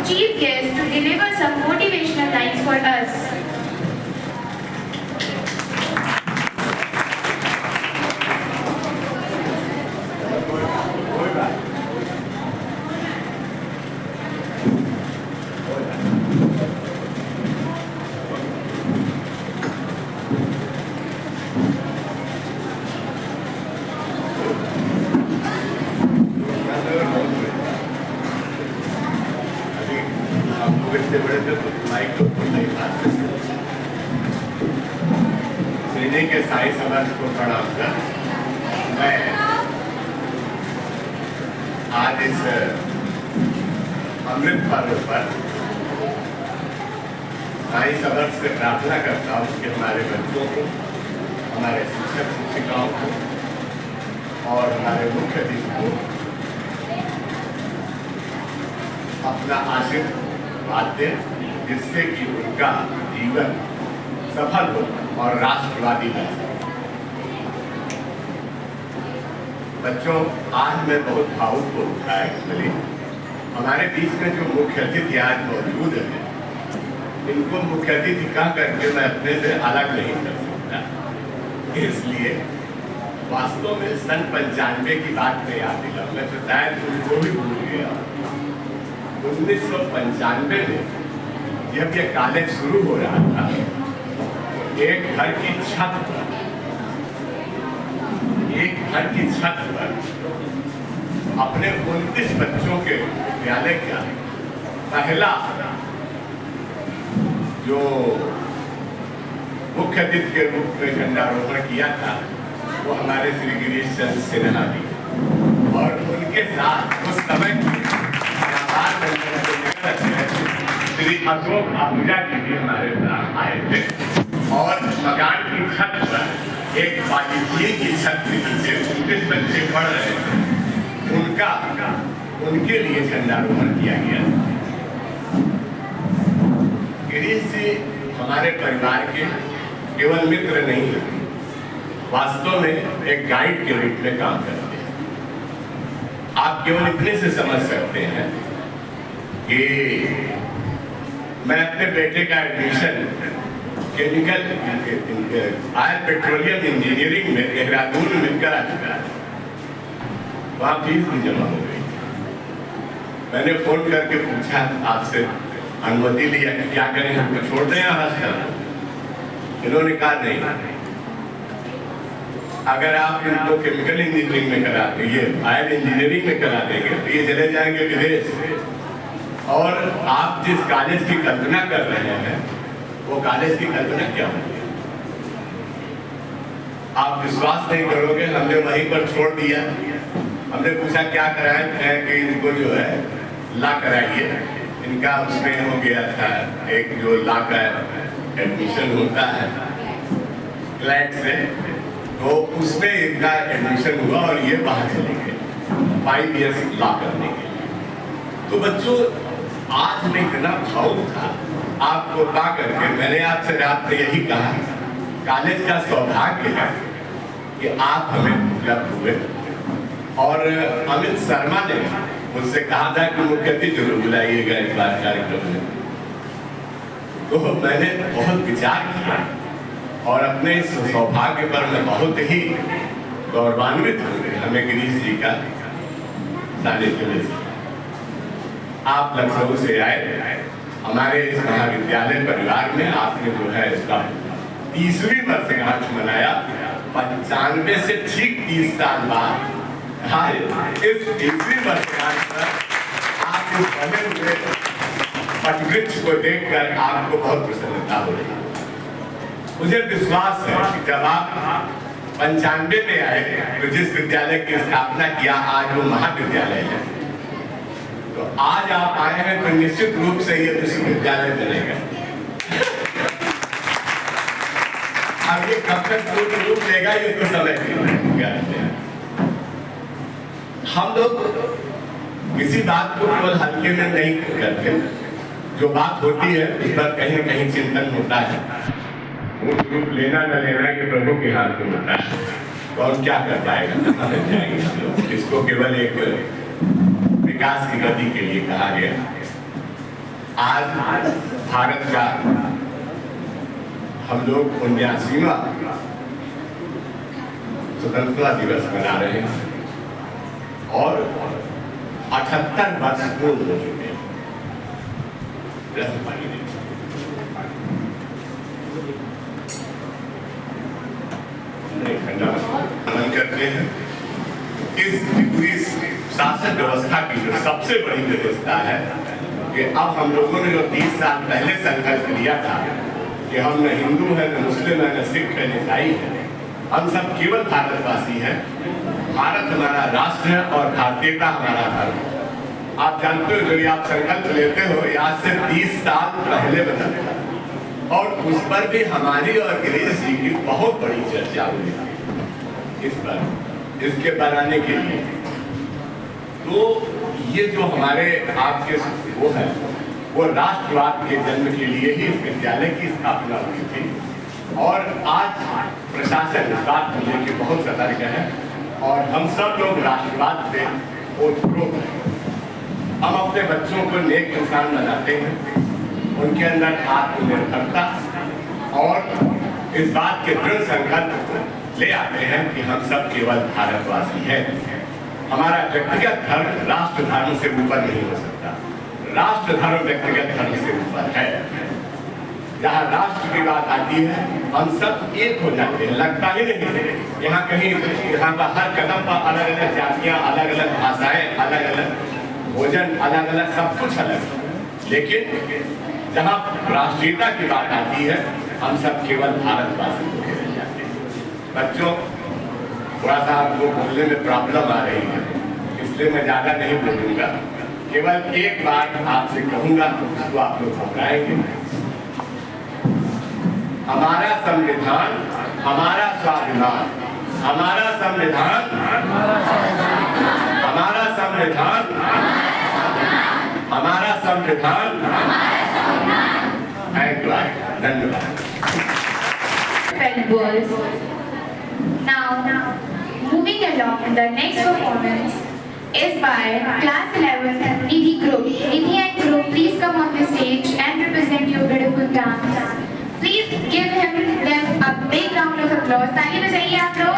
Chief guest to deliver some motivational lines for us. Shriji के साई समाज को प्रणाम कर मैं आज इस अमृत पर्व पर साई समाज से प्रार्थना करता हूँ कि हमारे बच्चों को, हमारे शिक्षक शिक्षिकाओं को और हमारे मुख्य अतिथि को अपना आशीर्वाद दे, जिससे कि उनका जीवन सफल हो और राष्ट्रवादी बने। बच्चों, आज मैं बहुत भावुक हो उठा एक्चुअली। हमारे बीच में जो मुख्य अतिथि आज मौजूद है, इनको मुख्य अतिथि कह करके मैं अपने से अलग नहीं कर सकता। इसलिए वास्तव में सन 95 की बात में याद दिला, मैं तो शायद उनको भी भूल गया। 1995 में जब ये कॉलेज शुरू हो रहा था, एक घर की छत पर अपने 29 बच्चों के विद्यालय का पहला जो मुख्य अतिथि के रूप में झंडारोहण किया था, वो हमारे श्री गिरीश चंद्र सिन्हा जी, और उनके साथ उस समय श्री अशोक आहूजा जी भी हमारे साथ आए थे, और मकान की छत पर एक बालिकाओं की छत के नीचे 29 बच्चे पढ़ रहे थे, उनके लिए झंडारोहण किया गया। गिरीश जी हमारे परिवार के केवल मित्र नहीं है, वास्तव में एक गाइड के रूप में काम करते हैं। आप केवल इतने से समझ सकते हैं कि मैं अपने बेटे का admission chemical oil petroleum engineering में देहरादून में करा चुका है। वहाँ फीस भी जमा हो गई। मैंने फोन करके पूछा, आपसे अनुमति लिया कि क्या करें, हमको छोड़ दें यहाँ से? इन्होंने कहा नहीं, अगर आप इनको केमिकल इंजीनियरिंग में करा देंगे, ऑयल इंजीनियरिंग में करा देंगे, तो ये चले जाएंगे विदेश, और आप जिस कॉलेज की कल्पना कर रहे हैं वो कॉलेज की कल्पना क्या होगी? आप विश्वास नहीं करोगे, हमने वहीं पर छोड़ दिया। हमने पूछा क्या कराए, कि इनको जो है ला कराइए। इनका उसमें हो गया था एक जो ला का एडमिशन होता है फ्लैट से, तो उसमें इनका एडमिशन हुआ और ये बाहर चले गए 5 ईयर्स ला करने के लिए। तो बच्चों, आज मैं इतना भावुक था आपको पा करके। मैंने आपसे रात में यही कहा, कॉलेज का सौभाग्य है कि आप हमें उपलब्ध हुए, और अमित शर्मा ने मुझसे कहा था कि मुख्य अतिथि जरूर बुलाइएगा इस बार कार्यक्रम में। तो मैंने बहुत विचार किया और अपने इस सौभाग्य पर मैं बहुत ही गौरवान्वित हूँ। हमें गिरीश जी का सानिध्य मिल सका। आप लखनऊ से आए, हमारे इस महाविद्यालय परिवार में आपने जो है इसका 30वीं वर्षगांठ मनाया। 95 से ठीक 30 साल बाद आज इस 30वीं वर्षगांठ पर आप इस बने हुए वटवृक्ष को देखकर आपको बहुत प्रसन्नता हो रही है। मुझे विश्वास है कि जब आप 95 में आए तो जिस विद्यालय की स्थापना किया आज वो महाविद्यालय है, तो आज आप आए हैं तो निश्चित रूप से ये विश्वविद्यालय बनेगा। अब ये कब तक पूर्ण रूप लेगा ये तो समय की। हम लोग किसी बात को केवल हल्के में नहीं करते, जो बात होती है उस पर कहीं न कहीं चिंतन होता है। रूप लेना न लेना ये प्रभु के हाथ में होता है। कौन क्या कर पाएगा, इसको केवल एक विकास की गति के लिए कहा गया। आज भारत का हम लोग 79वां स्वतंत्रता दिवस मना रहे हैं और 78 वर्ष पूर्ण हो चुके हैं। अमल करते हैं। इस पूरी शासन व्यवस्था की जो सबसे बड़ी व्यवस्था है कि अब हम लोगों ने जो 30 साल पहले संकल्प लिया था कि हम न हिंदू हैं, न मुस्लिम हैं, न सिख हैं, न ईसाई हैं, हम सब केवल भारतवासी हैं। भारत हमारा राष्ट्र है और भारतीयता हमारा धर्म है। आप जानते हो, जो आप संकल्प लेते हो आज से 30 साल पहले बना था और उस पर भी हमारी और गिरीश जी की बहुत बड़ी चर्चा हुई इस पर, इसके बनाने के लिए। तो ये जो हमारे आपके वो है वो राष्ट्रवाद के जन्म के लिए ही इस विद्यालय की स्थापना हुई थी और आज प्रशासन इस बात को लेकर बहुत सतर्क है और हम सब लोग राष्ट्रवाद से ओतप्रोत हैं। हम अपने बच्चों को नेक इंसान बनाते हैं, उनके अंदर आत्मनिर्भरता और इस बात के दृढ़ संकल्प को ले आते हैं कि हम सब केवल भारतवासी हैं। हमारा व्यक्तिगत धर्म राष्ट्र धर्म से ऊपर नहीं हो सकता। राष्ट्र धर्म व्यक्तिगत धर्म से ऊपर है। जहाँ राष्ट्र की बात आती है हम सब एक हो जाते हैं, लगता ही नहीं। यहाँ कहीं यहाँ पर हर कदम पर अलग अलग जातियाँ, अलग अलग भाषाएं, अलग अलग भोजन, अलग अलग सब कुछ अलग, लेकिन जहाँ राष्ट्रीयता की बात आती है हम सब केवल भारतवासी होकर रह जाते हैं। बच्चों, थोड़ा सा आपको बोलने में प्रॉब्लम आ रही है, इसलिए मैं ज़्यादा नहीं बोलूँगा। केवल एक बात आपसे कहूँगा तो आप लोग घबराएंगे। हमारा संविधान, हमारा स्वाभिमान, हमारा संविधान, हमारा संविधान, हमारा संविधान। धन्यवाद। Now, moving along, the next performance is by Class 11 Nidhi Group. Nidhi and Group, please come on the stage and represent your beautiful dance. Please give them a big round of applause. ताली बजाइए आप लोग।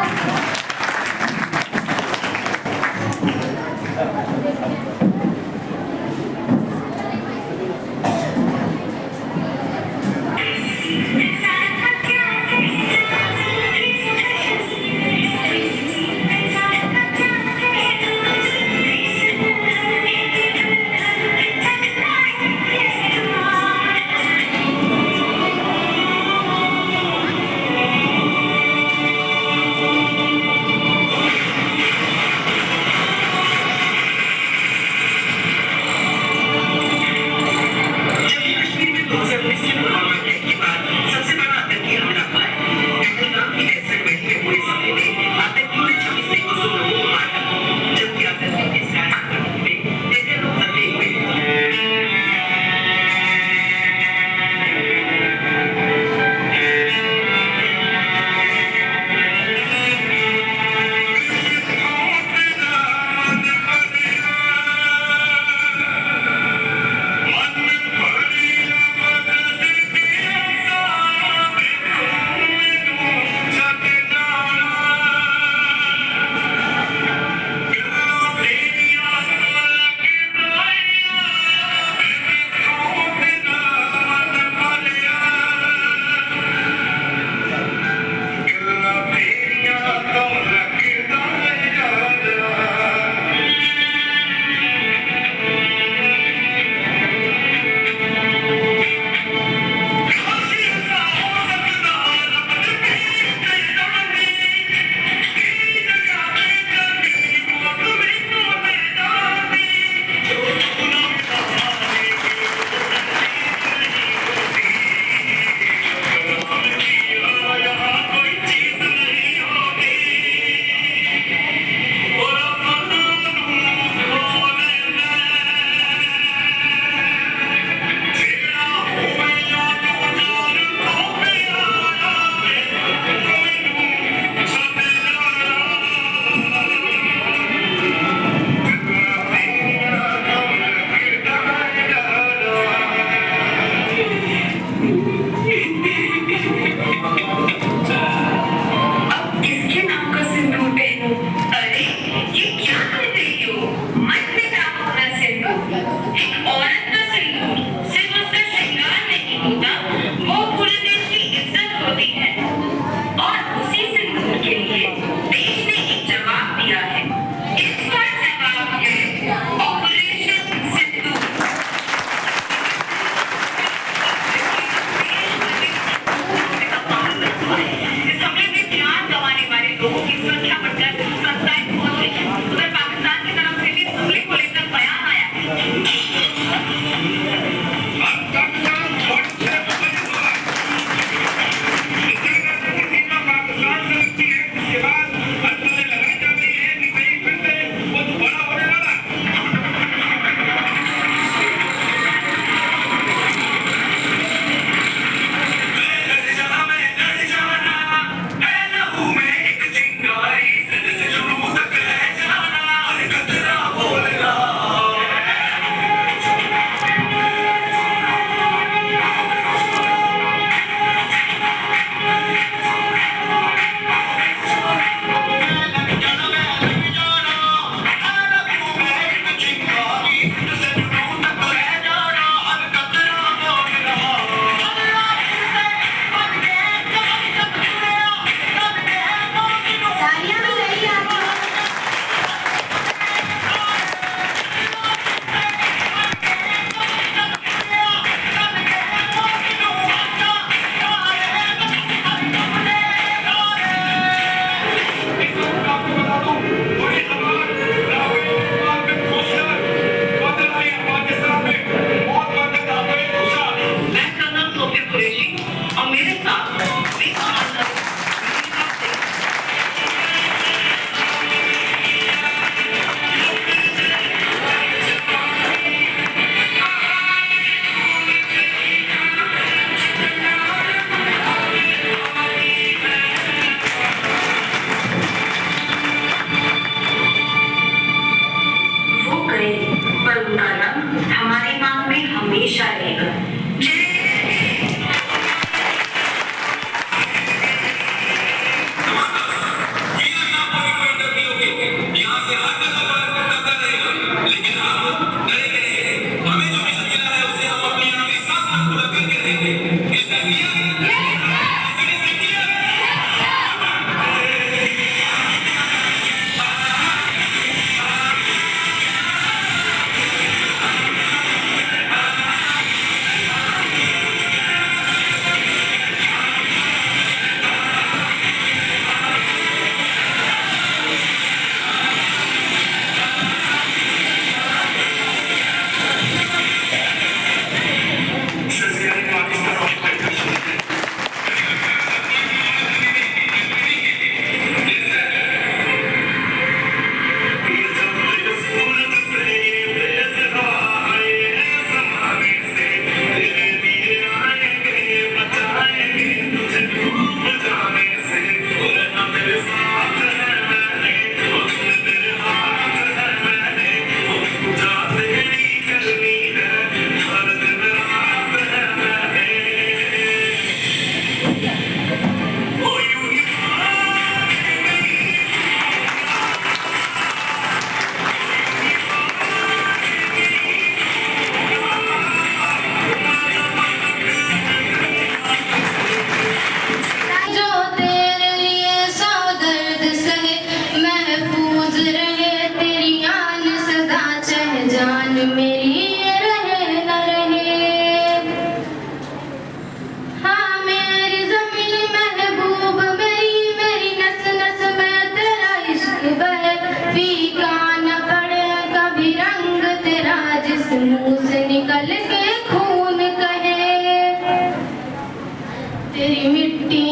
तेरी मिट्टी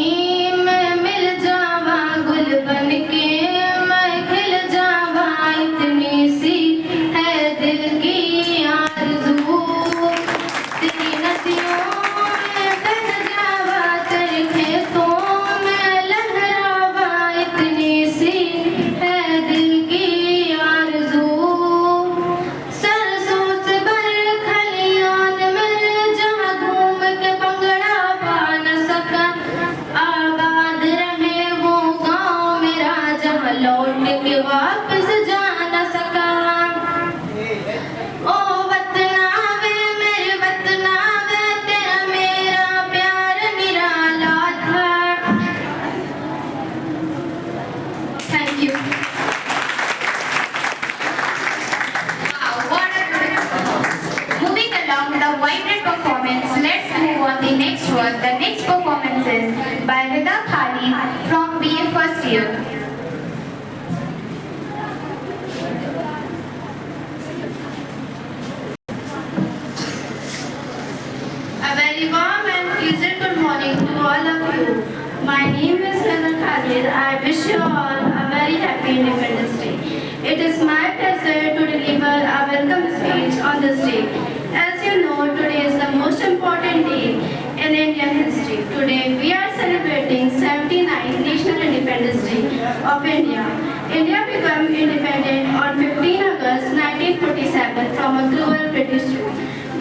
में मिल जावा गुल बन के मैं खिल जावा इतनी सी है दिल की आरज़ू तेरी नदियों में बह जावा तेरे खेतों में लहरावा इतनी सी है दिल की आरज़ू सरसों से भर खलियान में जहाँ घूम के भंगड़ा पा न सका आबाद रहे वो गाँव मेरा जहाँ लौट के वापस जा न सका ओ वतना वे मेरे वतना वे तेरा मेरा प्यार निराला था thank you Wow, what a beautiful. Moving along with a vibrant performance, let's move on the next one. The next performance is by Rida Khali from BA first year. A very warm and pleasant good morning to all of you. My name is Rida Khalid. I wish you all a very happy Independence Day. It is my pleasure to deliver a welcome speech on this day. As you know, today is the most important day in Indian history. Today we are celebrating 79th National Independence Day of India. India became independent on 15 August 1947 from a cruel British rule.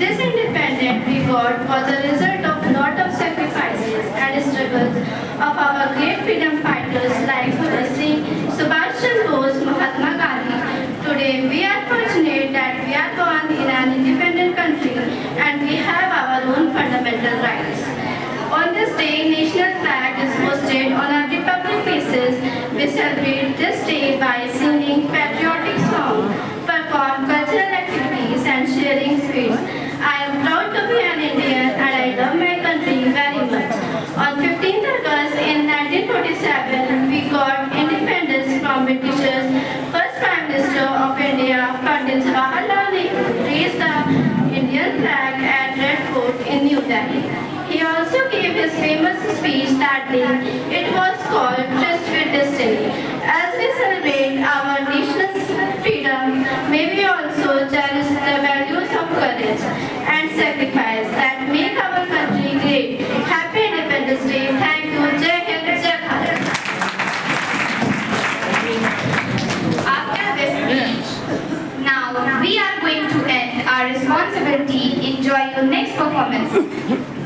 This independence we got was a result of lot of sacrifices and struggles of our great freedom fighters like Bhagat Singh, Subhash Chandra Bose, Mahatma Gandhi. Today we are fortunate that we are born in an independent country and we have our own fundamental rights. On this day, national flag is hosted on every public places. We celebrate this day by singing patriotic songs, perform cultural activities and sharing sweets. I am proud to be an Indian and I love my country very much. On 15th August in 1947, we got independence from Britishers. First Prime Minister of India, Pandit Jawaharlal Nehru, raised the Indian flag at Red Fort in New Delhi. He also gave his famous speech that day. It was called Tryst with Destiny. As we celebrate our national freedom, may we also cherish the values of courage and sacrifice that make our country great. Happy Independence Day. Thank you. Jai Hind, Jai Bharat. After this speech, now we are going to end our responsibility. Enjoy your next performance.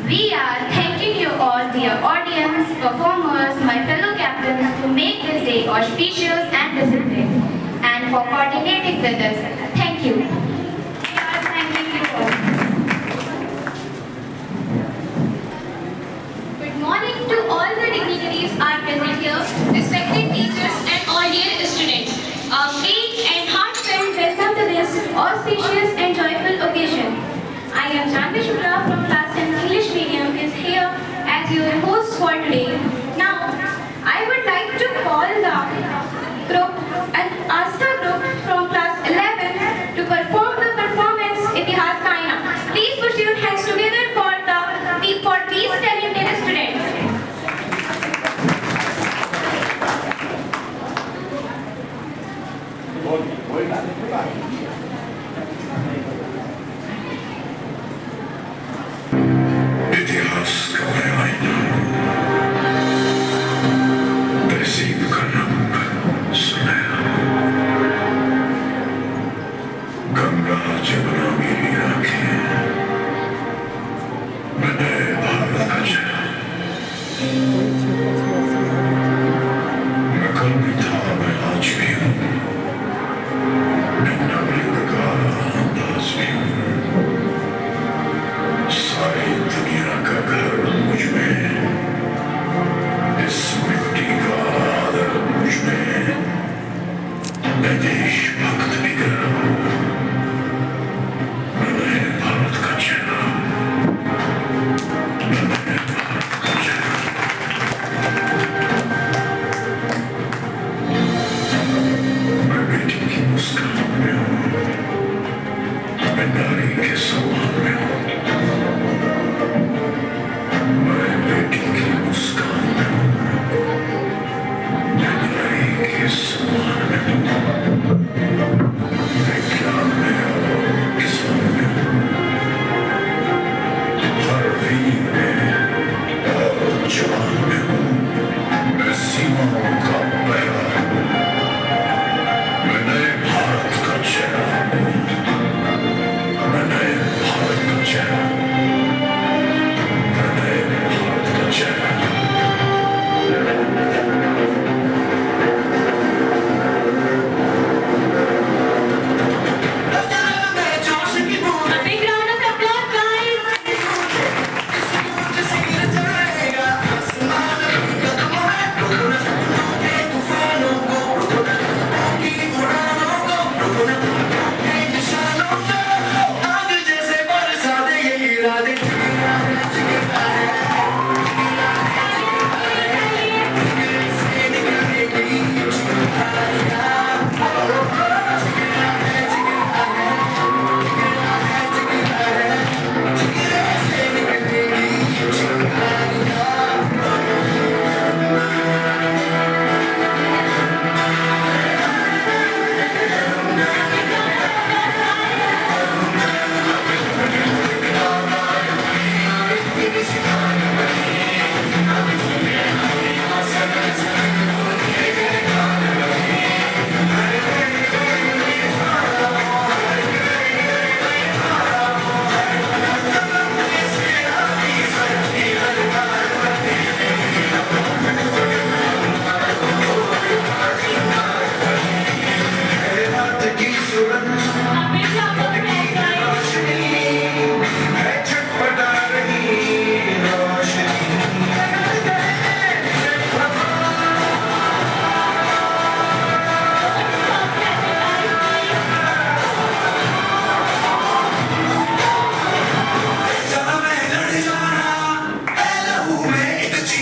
We are thanking you all, dear audience, performers, my fellow captains, to make this day auspicious and disciplined, and for coordinating with us. Thank you. We are thanking you all. Good morning to all the dignitaries are present here, respected teachers and all dear students. A great and heartfelt welcome to this auspicious and joyful occasion. I am Janvi Shukla from class 10 English medium is here as your host for today. Now, I would like to call the group and Astha group from class 11 to perform the performance Itihas Kaina. Please put your hands together for these talented students. इतिहास का मैं आईना तहसीब का रंग सुनहरा गंगा जमुना मेरी आंखें मैं नए भारत का चेहरा मैं कल भी था मैं आज भी हूँ मैं नवलिंग का अंदाज भी हूँ सारी दुनिया का घर मुझ में इस मिट्टी का आदर मुझ में मैं देशभक्त भी कर रहा हूँ मैं नए भारत का चेहरा मैं नए भारत का चेहरा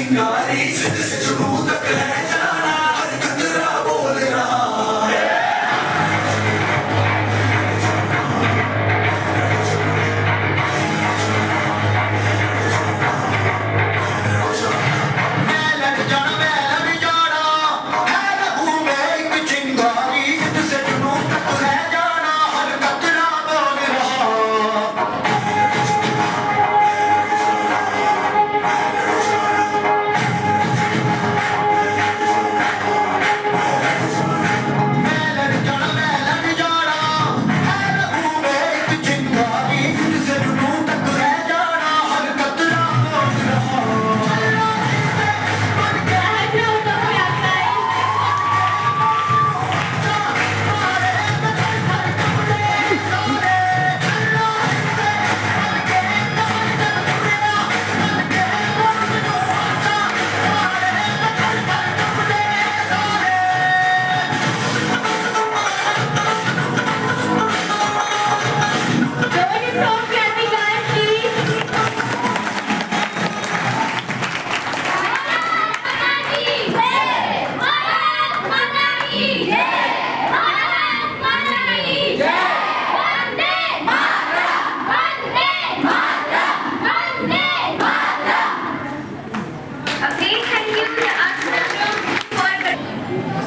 चिंगारी सिर से जुनू तक है जाना हर खतरा बोल रहा है मैं लड़ जाना मैं लड़ जाना है रहूं मैं एक चिंगारी सिर से जुनू तक है जाना हर खतरा बोल रहा मैं लड़ जाना है रहूं मैं एक चिंगारी सिर से जुनू तक है जाना हर खतरा बोल रहा A great thank you to the Archbishop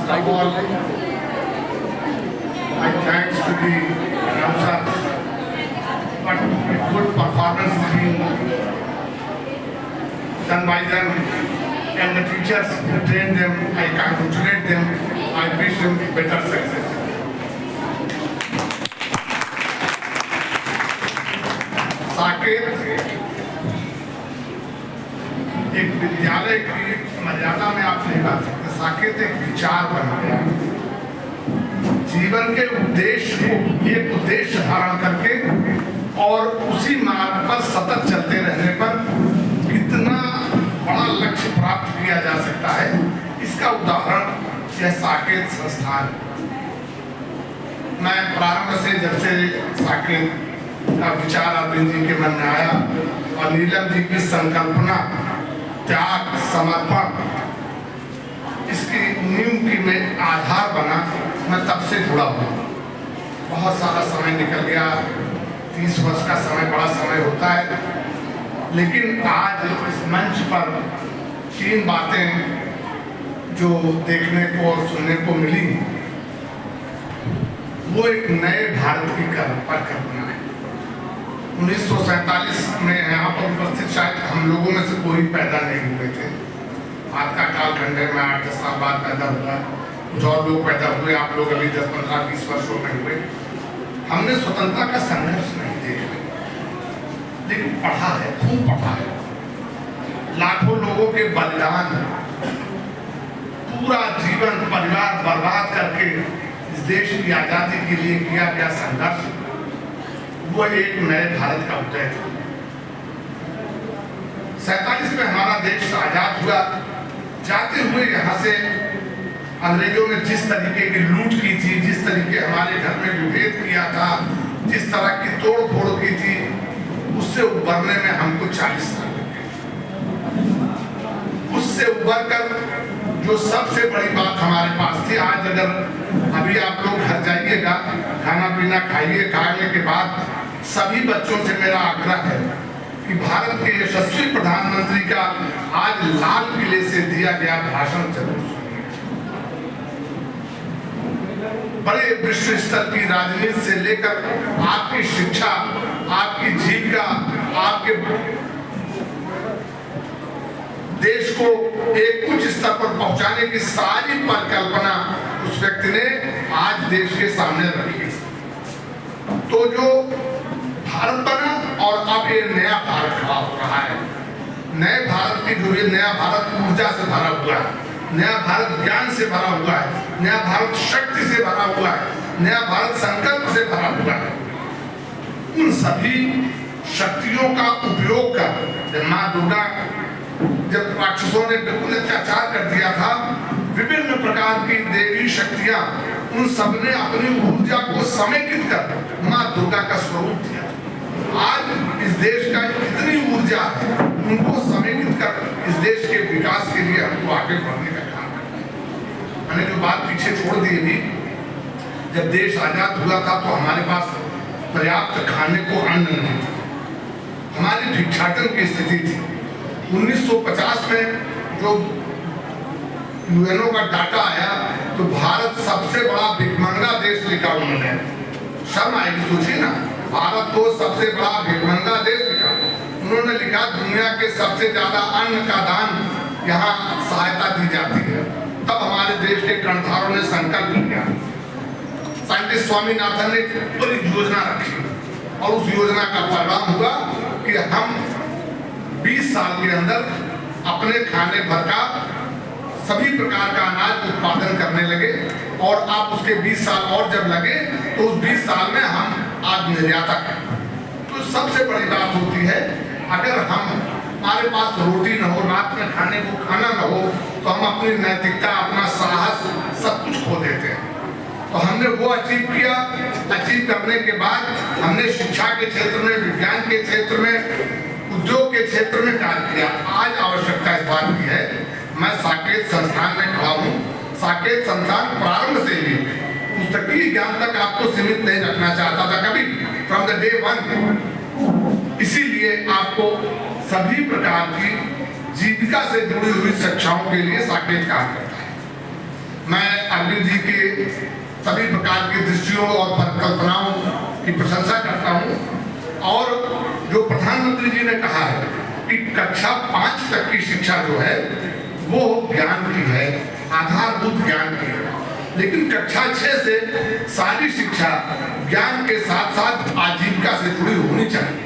for all my thanks to the announcers, but a good performance is being done by them and the teachers who train them. I congratulate them. I wish them better success. Saket एक विद्यालय की मर्यादा में आप नहीं बात सकते। साकेत एक विचार बन गया, जीवन के उद्देश्य को एक उद्देश्य धारण करके और उसी मार्ग पर सतत चलते रहने पर कितना बड़ा लक्ष्य प्राप्त किया जा सकता है, इसका उदाहरण यह साकेत संस्थान। मैं प्रारंभ से जब से साकेत का विचार अरविंद जी के मन में आया और नीलम जी की संकल्पना, त्याग, समर्पण इसकी नींव की में आधार बना, मैं तब से जुड़ा हूँ। बहुत सारा समय निकल गया, 30 वर्ष का समय बड़ा समय होता है, लेकिन आज इस मंच पर 3 बातें जो देखने को और सुनने को मिली, वो एक नए भारत की परिकल्पना है। 1947 में यहाँ पर उपस्थित शायद हम लोगों में से कोई पैदा नहीं हुए थे। आज का कालखंड है, मैं 8-10 साल बाद पैदा हुआ, कुछ और लोग पैदा हुए, आप लोग अभी 10, 15, 20 वर्षों में हुए। हमने स्वतंत्रता का संघर्ष नहीं देखा, लेकिन पढ़ा है, खूब पढ़ा है। लाखों लोगों के बलिदान, पूरा जीवन परिवार बर्बाद करके इस देश की आजादी के लिए किया गया संघर्ष, वो एक नए भारत का उदय था। 47 में हमारा देश आजाद हुआ, जाते हुए यहाँ से अंग्रेजों ने जिस तरीके की लूट की थी, जिस तरीके हमारे घर में विभेद किया था, जिस तरह की तोड़ फोड़ की थी, उससे उबरने में हमको 40 साल लगे। उससे उबर कर जो सबसे बड़ी बात हमारे पास थी, आज अगर अभी आप लोग घर जाइएगा, खाना पीना खाइए, खाने के बाद सभी बच्चों से मेरा आग्रह है कि भारत के यशस्वी प्रधानमंत्री का आज लाल किले से दिया गया भाषण जरूर सुनिए। बड़े विश्व स्तर की राजनीति से लेकर आपकी शिक्षा, आपकी जीविका, आपके देश को एक उच्च स्तर पर पहुंचाने की सारी परिकल्पना उस व्यक्ति ने आज देश के सामने रखी। तो जो भारत बना और अब ये नया भारत खड़ा हो रहा है, नए भारत की जो ये नया भारत ऊर्जा से भरा हुआ है, नया भारत ज्ञान से भरा हुआ है, नया भारत शक्ति से भरा हुआ है, नया भारत संकल्प से भरा हुआ है। उन सभी शक्तियों का उपयोग कर जब माँ दुर्गा, जब राक्षसों ने बिल्कुल अत्याचार कर दिया था, विभिन्न प्रकार की देवी शक्तियां, उन सबने अपनी ऊर्जा को समेकित कर माँ दुर्गा का स्वरूप दिया। आज इस देश का इतनी ऊर्जा है, उनको समेकित कर इस देश के विकास के लिए हमको आगे बढ़ने का काम करना है। मैंने जो बात पीछे छोड़ दी थी, जब देश आजाद हुआ था तो हमारे पास पर्याप्त खाने को अन्न नहीं था, हमारी भिक्षाटन की स्थिति थी। 1950 में जो यूएनओ का डाटा आया तो भारत सबसे बड़ा भिखमंगा देश लिखा उन्होंने। शर्म आएगी, सोचिए ना, भारत को सबसे बड़ा भिखमंगा देश लिखा। उन्होंने लिखा दुनिया के सबसे ज्यादा अन्न का दान यहाँ सहायता दी जाती है। तब हमारे देश के कर्णधारों ने संकल्प लिया, साइंटिस्ट स्वामीनाथन ने बड़ी योजना रखी और उस योजना का परिणाम हुआ कि हम 20 साल के अंदर अपने खाने भर का सभी प्रकार का अनाज उत्पादन करने लगे। और आप उसके 20 साल और जब लगे तो उस 20 साल में हम आज निर्यातक हैं। तो सबसे बड़ी बात होती है, अगर हमारे पास रोटी न हो, रात में खाने को खाना न हो, तो हम अपनी नैतिकता, अपना साहस सब कुछ खो देते हैं। तो हमने वो अचीव किया। अचीव करने के बाद हमने शिक्षा के क्षेत्र में, विज्ञान के क्षेत्र में, उद्योग के क्षेत्र में कार्य किया। आज आवश्यकता इस बात की है, मैं साकेत संस्थान में खड़ा हूँ। साकेत संस्थान प्रारंभ से ही पुस्तकीय ज्ञान तक आपको सीमित नहीं रखना चाहता था कभी, फ्रॉम द डे वन। इसीलिए आपको सभी प्रकार की जीविका से जुड़ी हुई शिक्षाओं के लिए साकेत काम करता है। मैं अरविंद जी के सभी प्रकार की दृष्टियों और परिकल्पनाओं की प्रशंसा करता हूँ। और जो प्रधानमंत्री जी ने कहा है कि कक्षा 5 तक की शिक्षा जो है वो ज्ञान की है, आधारभूत ज्ञान की है, लेकिन कक्षा 6 से सारी शिक्षा ज्ञान के साथ साथ आजीविका से जुड़ी होनी चाहिए।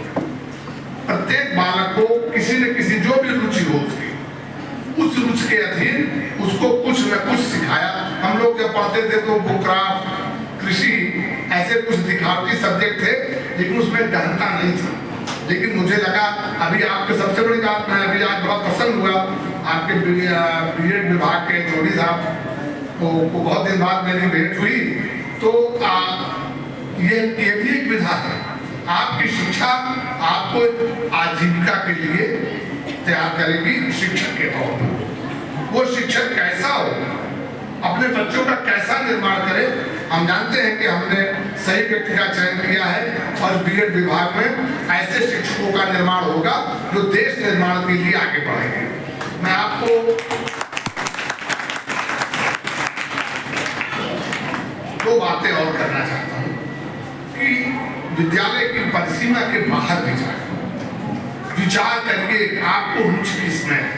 प्रत्येक बालक को किसी न किसी जो भी रुचि हो, उस रुचि के अधीन उसको कुछ न कुछ सिखाया। हम लोग जब पढ़ते थे तो बुकक्राफ्ट, कृषि, ऐसे कुछ दिखावटी सब्जेक्ट थे, लेकिन उसमें गहनता नहीं थी। लेकिन मुझे लगा, अभी आपके सबसे बड़ी बात, मैं अभी आज बहुत पसंद हुआ आपके बीएड विभाग के जोड़ी साहब को बहुत दिन बाद मेरी भेंट हुई। तो ये भी एक विधा है, आपकी शिक्षा आपको आजीविका के लिए तैयार करेगी शिक्षक के तौर पर। वो शिक्षक कैसा हो, अपने बच्चों का कैसा निर्माण करे। हम जानते हैं कि हमने सही व्यक्ति का चयन किया है और बीएड विभाग में ऐसे शिक्षकों का निर्माण होगा जो देश निर्माण के लिए आगे बढ़ेंगे। मैं आपको दो बातें और करना चाहता हूँ कि विद्यालय की परिसीमा के बाहर भी जाए, विचार करिए आपको रुचि किसमें है,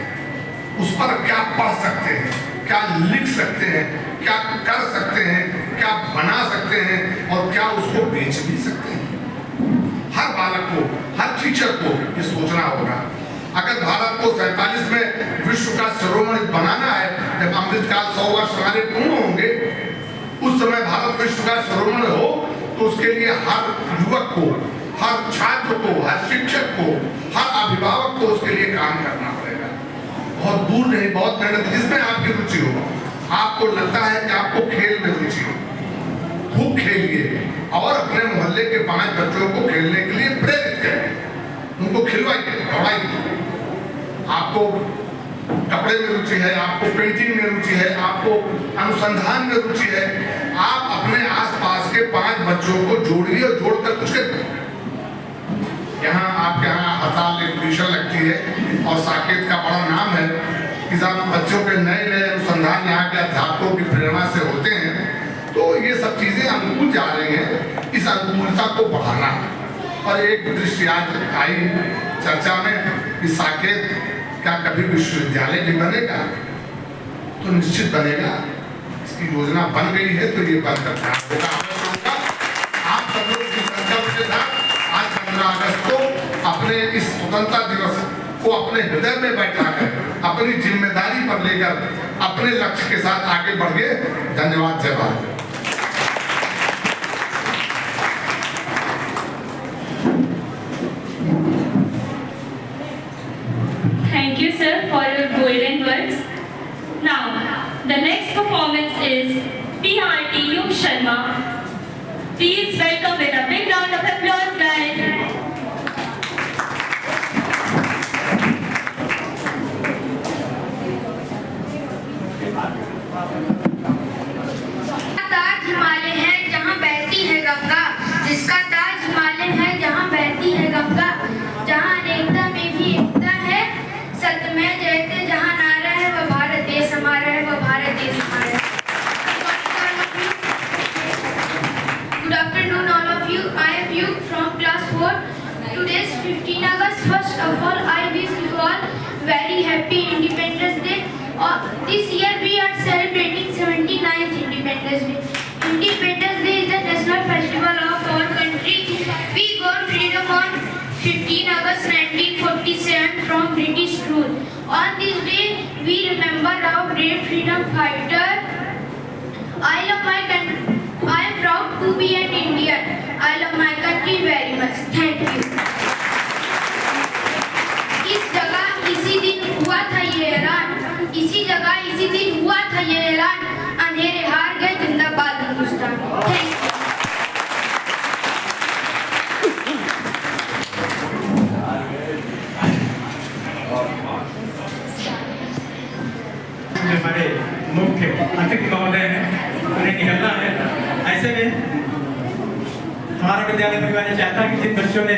उस पर क्या पढ़ सकते हैं, क्या लिख सकते हैं, क्या कर सकते हैं, क्या बना सकते हैं और क्या उसको बेच भी सकते हैं। हर बालक को, हर टीचर को ये सोचना होगा। अगर भारत को 47 में विश्व का शिरोमणि बनाना है, जब अमृतकाल 100 वर्ष हमारे पूर्ण होंगे, उस समय भारत विश्व का शिरोमणि हो, तो उसके लिए हर युवक को, हर छात्र को, हर शिक्षक को, हर अभिभावक को उसके लिए काम करना पड़ेगा। बहुत दूर नहीं, बहुत मेहनत, जिसमें आपकी रुचि हो। आपको लगता है कि आपको खेल में रुचि हो, खूब खेलिए और अपने मोहल्ले के 5 बच्चों को खेलने के लिए प्रेरित करें, उनको खिलवाइए, दौड़ाइए। आपको कपड़े में रुचि है, आपको पेंटिंग में रुचि है, आपको अनुसंधान में रुचि है, आप अपने आसपास के 5 बच्चों को जोड़िए और जोड़कर कुछ करिए। यहाँ आपके यहाँ हड़ताल एक ट्यूशन लगती है और साकेत का बड़ा नाम है कि सब बच्चों के नए नए अनुसंधान यहाँ के अध्यापकों की प्रेरणा से होते हैं। तो ये सब चीजें अनुकूल जा रही हैं, इस अनुकूलता को बढ़ाना। और एक दृष्टि आज आई चर्चा में कि साकेत क्या कभी विश्वविद्यालय भी बनेगा, तो निश्चित बनेगा। इसकी योजना बन गई है, तो ये बन करता होगा। आप सब लोग की संकल्प के साथ आज 15 अगस्त को अपने इस स्वतंत्रता दिवस को अपने हृदय में बैठाकर, अपनी जिम्मेदारी पर लेकर अपने लक्ष्य के साथ आगे बढ़िए। धन्यवाद। जय Bharat. Thank you, sir, for your golden words. Now, the next performance is PRT Yug Sharma. Please welcome with a big round of applause, guys. of all, I wish you all very happy Independence Day. This year we are celebrating 79th Independence Day. Independence Day is the national festival of our country. We got freedom on 15 August 1947 from British rule. On this day, we remember our great freedom fighter. I love my country. I am proud to be an Indian. I love my country very much. Thank you. इस जगह इसी दिन हुआ था ये ऐलान, इसी जगह इसी दिन हुआ था ये ऐलान, अंधेरे हार गए जिंदाबाद हिंदुस्तान। Thank you. हमारे मुख्य अतिथि महोदय हैं, उन्हें निकलना है। ऐसे में हमारा विद्यालय परिवार चाहता है कि जिन बच्चों ने